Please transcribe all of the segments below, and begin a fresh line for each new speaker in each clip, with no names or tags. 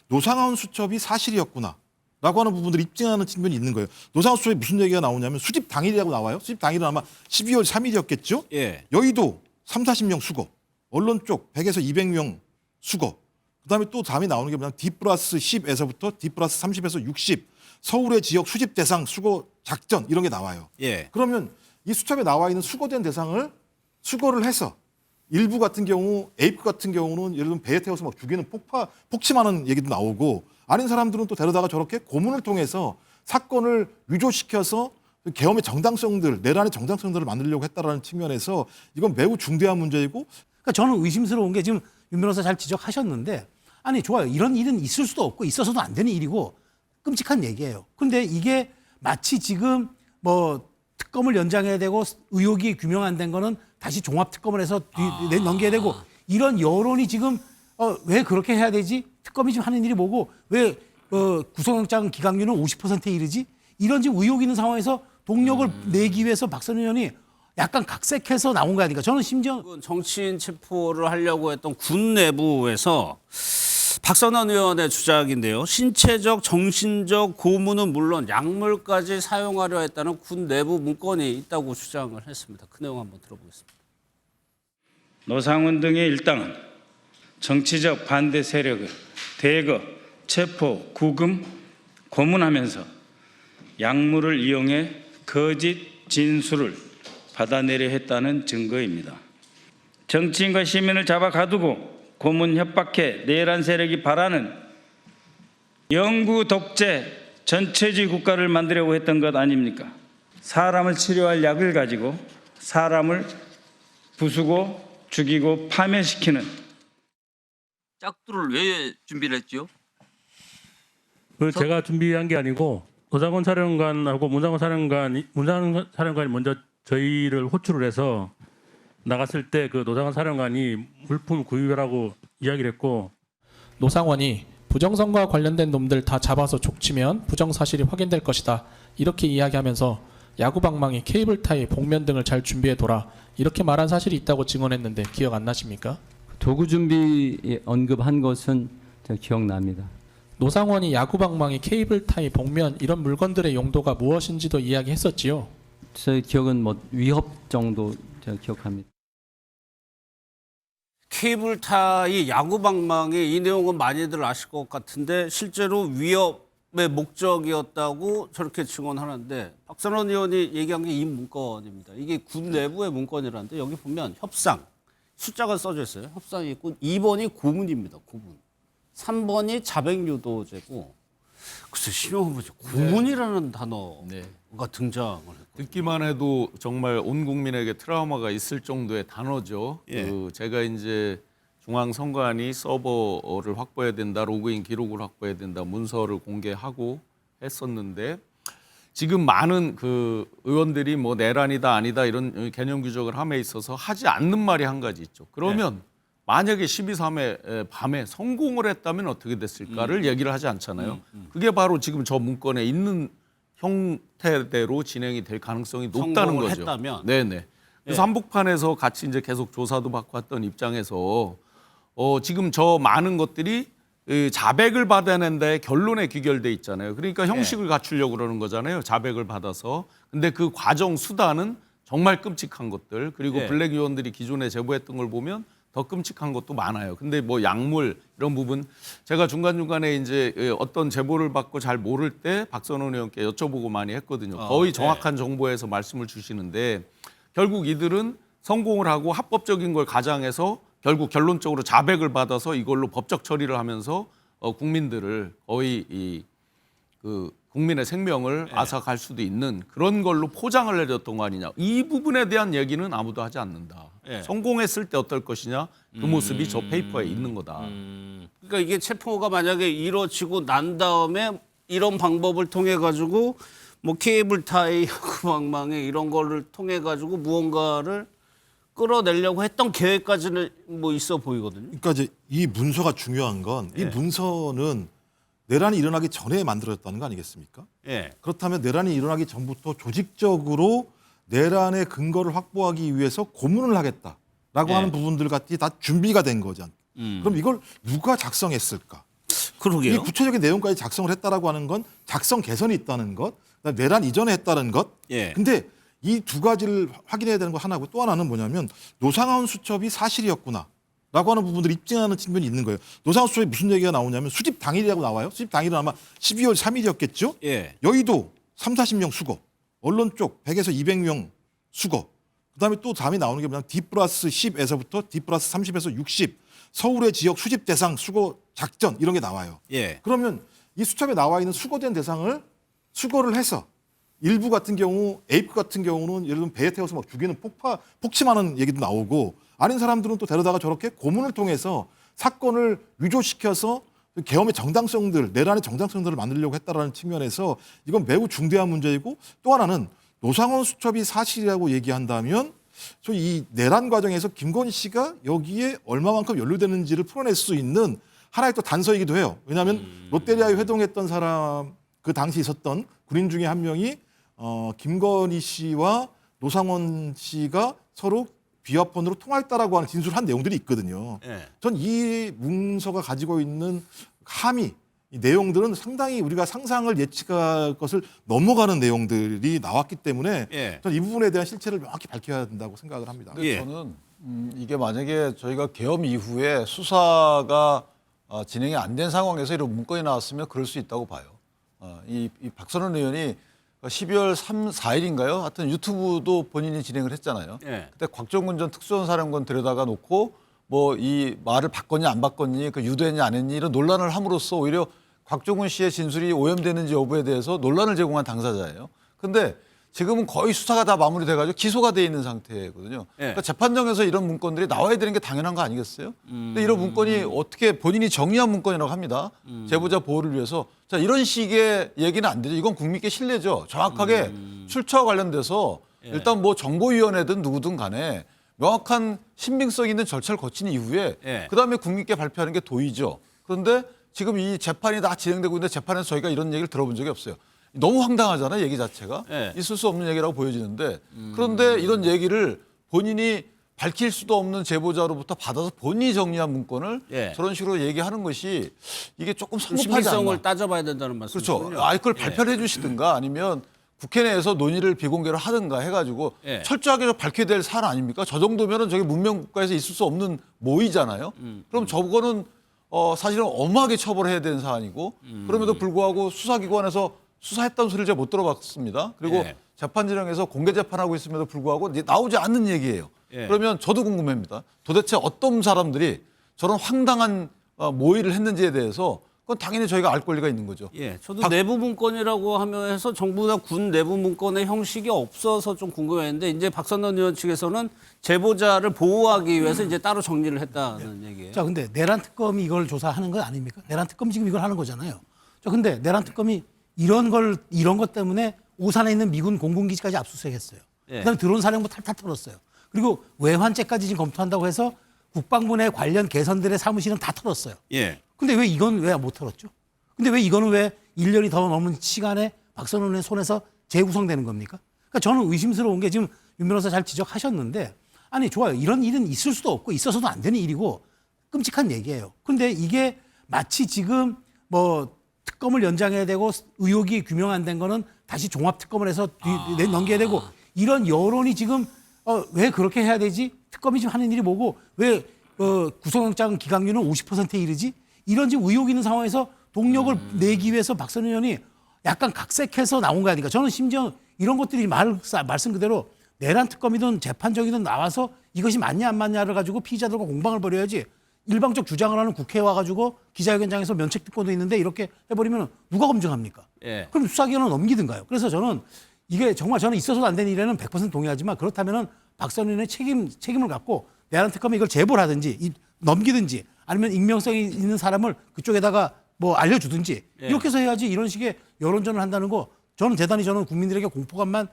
노상원 수첩이 사실이었구나. 라고 하는 부분들을 입증하는 측면이 있는 거예요. 노상원 수첩에 무슨 얘기가 나오냐면 수집 당일이라고 나와요. 수집 당일은 아마 12월 3일이었겠죠.
예.
여의도 30-40명 수거. 언론 쪽 100에서 200명 수거. 그다음에 또 다음에 나오는 게 뭐냐면 D+10에서부터 D+30에서 60. 서울의 지역 수집 대상 수거 작전 이런 게 나와요.
예.
그러면 이 수첩에 나와 있는 수거된 대상을 수거를 해서 일부 같은 경우 에이프 같은 경우는 예를 들면 배에 태워서 막 죽이는 폭침하는 얘기도 나오고 아닌 사람들은 또 데려다가 저렇게 고문을 통해서 사건을 위조시켜서 계엄의 정당성들, 내란의 정당성들을 만들려고 했다라는 측면에서 이건 매우 중대한 문제이고
그러니까 저는 의심스러운 게 지금 윤 변호사 잘 지적하셨는데 아니 좋아요. 이런 일은 있을 수도 없고 있어서도 안 되는 일이고 끔찍한 얘기예요. 그런데 이게 마치 지금 뭐 특검을 연장해야 되고 의혹이 규명 안 된 거는 다시 종합특검을 해서 넘겨야 되고 이런 여론이 지금 왜 그렇게 해야 되지? 특검이 지금 하는 일이 뭐고 왜 구속영장 기각률은 50%에 이르지? 이런 지금 의혹이 있는 상황에서 동력을 내기 위해서 박선우 의원이 약간 각색해서 나온 거 아닙니까? 저는 심지어
정치인 체포를 하려고 했던 군 내부에서 박선원 의원의 주장인데요. 신체적, 정신적 고문은 물론 약물까지 사용하려 했다는 군 내부 문건이 있다고 주장을 했습니다. 그 내용 한번 들어보겠습니다.
노상원 등의 일당은 정치적 반대 세력을 대거 체포, 구금, 고문하면서 약물을 이용해 거짓 진술을 받아내려 했다는 증거입니다. 정치인과 시민을 잡아 가두고 고문 협박해 내란 세력이 바라는 영구 독재 전체주의 국가를 만들려고 했던 것 아닙니까? 사람을 치료할 약을 가지고 사람을 부수고 죽이고 파멸시키는
짝두를 왜 준비를 했죠?
그 제가 준비한 게 아니고 노상원 사령관하고 문상원 사령관이 먼저 저희를 호출을 해서 나갔을 때 그 노상원 사령관이 물품 구입하라고 이야기를 했고
노상원이 부정선거와 관련된 놈들 다 잡아서 족치면 부정사실이 확인될 것이다. 이렇게 이야기하면서 야구방망이, 케이블타이, 복면 등을 잘 준비해둬라. 이렇게 말한 사실이 있다고 증언했는데 기억 안 나십니까?
도구 준비 언급한 것은 제가 기억납니다.
노상원이 야구방망이, 케이블타이, 복면 이런 물건들의 용도가 무엇인지도 이야기했었지요.
제 기억은 뭐 위협 정도 제가 기억합니다.
케이블타이, 야구방망이 이 내용은 많이들 아실 것 같은데 실제로 위협의 목적이었다고 저렇게 증언하는데 박선원 의원이 얘기한 게 이 문건입니다. 이게 군 내부의 문건이라는데 여기 보면 협상, 숫자가 써져 있어요. 협상이 있고 2번이 고문입니다. 고문. 3번이 자백유도죄고 글쎄 신용해 보죠. 고문이라는 단어가 등장을 했고
듣기만 해도 정말 온 국민에게 트라우마가 있을 정도의 단어죠.
예.
제가 이제 중앙선관위 서버를 확보해야 된다, 로그인 기록을 확보해야 된다, 문서를 공개하고 했었는데 지금 많은 그 의원들이 뭐 내란이다 아니다 이런 개념 규정을 함에 있어서 하지 않는 말이 한 가지 있죠. 그러면 만약에 12.3의 밤에 성공을 했다면 어떻게 됐을까를 얘기를 하지 않잖아요. 그게 바로 지금 저 문건에 있는 형태대로 진행이 될 가능성이 높다는 거죠.
했다면.
네네. 그래서 한복판에서 같이 이제 계속 조사도 받고 왔던 입장에서 지금 저 많은 것들이 자백을 받아낸 데 결론에 귀결돼 있잖아요. 그러니까 형식을 갖추려고 그러는 거잖아요. 자백을 받아서. 근데 그 과정 수단은 정말 끔찍한 것들 그리고 블랙 의원들이 기존에 제보했던 걸 보면 더 끔찍한 것도 많아요. 근데 뭐 약물 이런 부분 제가 중간중간에 이제 어떤 제보를 받고 잘 모를 때 박선원 의원께 여쭤보고 많이 했거든요. 거의 정확한 정보에서 말씀을 주시는데 결국 이들은 성공을 하고 합법적인 걸 가장해서 결국 결론적으로 자백을 받아서 이걸로 법적 처리를 하면서 국민들을 거의 국민의 생명을 앗아갈 수도 있는 그런 걸로 포장을 내렸던 거 아니냐. 이 부분에 대한 얘기는 아무도 하지 않는다. 성공했을 때 어떨 것이냐. 그 모습이 저 페이퍼에 있는 거다.
그러니까 이게 체포가 만약에 이루어지고 난 다음에 이런 방법을 통해 가지고 뭐 케이블타이, 야구방망이 이런 거를 통해 가지고 무언가를 끌어내려고 했던 계획까지는 뭐 있어 보이거든요.
그러니까 이제 이 문서가 중요한 건 이 문서는 내란이 일어나기 전에 만들어졌다는 거 아니겠습니까?
예.
그렇다면 내란이 일어나기 전부터 조직적으로 내란의 근거를 확보하기 위해서 고문을 하겠다라고 하는 부분들 같이 다 준비가 된 거죠. 그럼 이걸 누가 작성했을까?
그러게요.
이 구체적인 내용까지 작성을 했다라고 하는 건 작성 개선이 있다는 것, 그다음에 내란 이전에 했다는 것.
예.
근데 이 두 가지를 확인해야 되는 거 하나고 또 하나는 뭐냐면 노상원 수첩이 사실이었구나. 라고 하는 부분들을 입증하는 측면이 있는 거예요. 노상원 수첩에 무슨 얘기가 나오냐면 수집 당일이라고 나와요. 수집 당일은 아마 12월 3일이었겠죠.
예.
여의도 30-40명 수거, 언론 쪽 100에서 200명 수거. 그다음에 또 다음에 나오는 게 뭐냐면 D+10에서부터 D+30에서 60 서울의 지역 수집 대상 수거 작전 이런 게 나와요.
예.
그러면 이 수첩에 나와 있는 수거된 대상을 수거를 해서 일부 같은 경우 에이프 같은 경우는 예를 들면 배에 태워서 막 죽이는 폭침하는 얘기도 나오고 아닌 사람들은 또 데려다가 저렇게 고문을 통해서 사건을 위조시켜서 계엄의 정당성들, 내란의 정당성들을 만들려고 했다라는 측면에서 이건 매우 중대한 문제이고 또 하나는 노상원 수첩이 사실이라고 얘기한다면 이 내란 과정에서 김건희 씨가 여기에 얼마만큼 연루되는지를 풀어낼 수 있는 하나의 또 단서이기도 해요. 왜냐하면 롯데리아에 회동했던 사람 그 당시 있었던 군인 중에 한 명이 김건희 씨와 노상원 씨가 서로 비화폰으로 통화했다라고 하는 진술한 내용들이 있거든요.
예.
전 이 문서가 가지고 있는 함의 이 내용들은 상당히 우리가 상상을 예측할 것을 넘어가는 내용들이 나왔기 때문에
예.
전 이 부분에 대한 실체를 명확히 밝혀야 된다고 생각을 합니다.
근데
예.
저는 이게 만약에 저희가 계엄 이후에 수사가 진행이 안 된 상황에서 이런 문건이 나왔으면 그럴 수 있다고 봐요. 이 박선원 의원이 12월 4일인가요? 하여튼 유튜브도 본인이 진행을 했잖아요.
예.
그때 곽종근 전 특수본사령관 데려다가 놓고 뭐 이 말을 바꿨니 안 바꿨니 그 유도했니 안 했니 이런 논란을 함으로써 오히려 곽종근 씨의 진술이 오염되는지 여부에 대해서 논란을 제공한 당사자예요. 근데 지금은 거의 수사가 다 마무리돼가지고 기소가 돼 있는 상태거든요.
예.
그러니까 재판정에서 이런 문건들이 나와야 되는 게 당연한 거 아니겠어요? 근데 이런 문건이 어떻게 본인이 정리한 문건이라고 합니다. 제보자 보호를 위해서. 자, 이런 식의 얘기는 안 되죠. 이건 국민께 신뢰죠. 정확하게 출처와 관련돼서 일단 뭐 정보위원회든 누구든 간에 명확한 신빙성 있는 절차를 거친 이후에
예.
그다음에 국민께 발표하는 게 도의죠. 그런데 지금 이 재판이 다 진행되고 있는데 재판에서 저희가 이런 얘기를 들어본 적이 없어요. 너무 황당하잖아요, 얘기 자체가.
예.
있을 수 없는 얘기라고 보여지는데 그런데 이런 얘기를 본인이 밝힐 수도 없는 제보자로부터 받아서 본인이 정리한 문건을
예.
저런 식으로 얘기하는 것이 이게 조금 성급하지
신빙성을
않나.
따져봐야 된다는 말씀이시군요.
그렇죠. 아예 그걸 발표를 해주시든가 아니면 국회 내에서 논의를 비공개로 하든가 해가지고
예.
철저하게 밝혀야 될 사안 아닙니까? 저 정도면은 저게 문명국가에서 있을 수 없는 모의잖아요. 그럼 저거는 사실은 엄하게 처벌해야 되는 사안이고 그럼에도 불구하고 수사기관에서 수사했다는 소리를 제가 못 들어봤습니다. 그리고
예.
재판 진영에서 공개 재판하고 있음에도 불구하고 나오지 않는 얘기예요.
예.
그러면 저도 궁금합니다. 도대체 어떤 사람들이 저런 황당한 모의를 했는지에 대해서 그건 당연히 저희가 알 권리가 있는 거죠.
예, 저도 내부 문건이라고 하면서 정부나 군 내부 문건의 형식이 없어서 좀 궁금했는데 이제 박선원 의원 측에서는 제보자를 보호하기 위해서 이제 따로 정리를 했다는 얘기예요.
자, 근데 내란 특검이 이걸 조사하는 건 아닙니까? 내란 특검 지금 이걸 하는 거잖아요. 자, 근데 내란 특검이 이런 것 때문에 오산에 있는 미군 공군기지까지 압수수색했어요.
예.
그다음에 드론 사령부 탈탈 털었어요. 그리고 외환죄까지 지금 검토한다고 해서 국방부 내 관련 개선들의 사무실은 다 털었어요.
예.
근데 왜 이건 왜 못 털었죠? 근데 왜 이거는 왜 1년이 더 넘은 시간에 박선원 의원의 손에서 재구성되는 겁니까? 그러니까 저는 의심스러운 게 지금 윤 변호사 잘 지적하셨는데 아니 좋아요. 이런 일은 있을 수도 없고 있어서도 안 되는 일이고 끔찍한 얘기예요. 근데 이게 마치 지금 뭐 특검을 연장해야 되고 의혹이 규명 안 된 거는 다시 종합특검을 해서 넘겨야 되고 이런 여론이 지금 왜 그렇게 해야 되지? 특검이 지금 하는 일이 뭐고 왜 구속영장 기각률은 50%에 이르지? 이런 지금 의혹이 있는 상황에서 동력을 내기 위해서 박선원 의원이 약간 각색해서 나온 거 아닙니까? 저는 심지어 이런 것들이 말씀 그대로 내란 특검이든 재판적이든 나와서 이것이 맞냐 안 맞냐를 가지고 피의자들과 공방을 벌여야지 일방적 주장을 하는 국회에 와가지고 기자회견장에서 면책특권도 있는데 이렇게 해버리면 누가 검증합니까?
예.
그럼 수사기관은 넘기든가요. 그래서 저는 이게 정말 저는 있어서도 안 되는 일에는 100% 동의하지만 그렇다면은 박선원 의원의 책임을 갖고 내란 특검이 이걸 제보를 하든지 넘기든지 아니면 익명성이 있는 사람을 그쪽에다가 뭐 알려주든지
예.
이렇게 해서 해야지 이런 식의 여론전을 한다는 거 저는 국민들에게 공포감만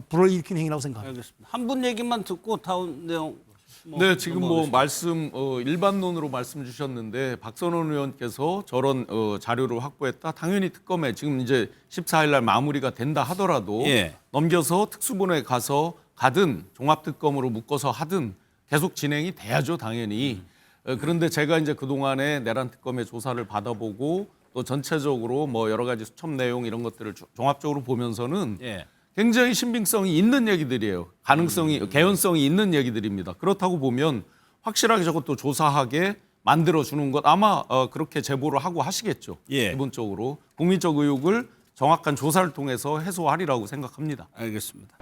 불러일으키는 행위라고 생각합니다.
알겠습니다. 한 분 얘기만 듣고 다음 내용.
네, 지금 뭐
넘어가겠습니다.
말씀 일반론으로 말씀 주셨는데 박선원 의원께서 저런 자료를 확보했다. 당연히 특검에 지금 이제 14일 날 마무리가 된다 하더라도
예.
넘겨서 특수본에 가서 가든 종합특검으로 묶어서 하든 계속 진행이 돼야죠, 당연히. 그런데 제가 이제 그동안에 내란 특검의 조사를 받아보고 또 전체적으로 뭐 여러 가지 수첩 내용 이런 것들을 종합적으로 보면서는
예.
굉장히 신빙성이 있는 얘기들이에요. 가능성이 개연성이 있는 얘기들입니다. 그렇다고 보면 확실하게 저것도 조사하게 만들어 주는 것 아마 그렇게 제보를 하고 하시겠죠.
예.
기본적으로 국민적 의혹을 정확한 조사를 통해서 해소하리라고 생각합니다.
알겠습니다.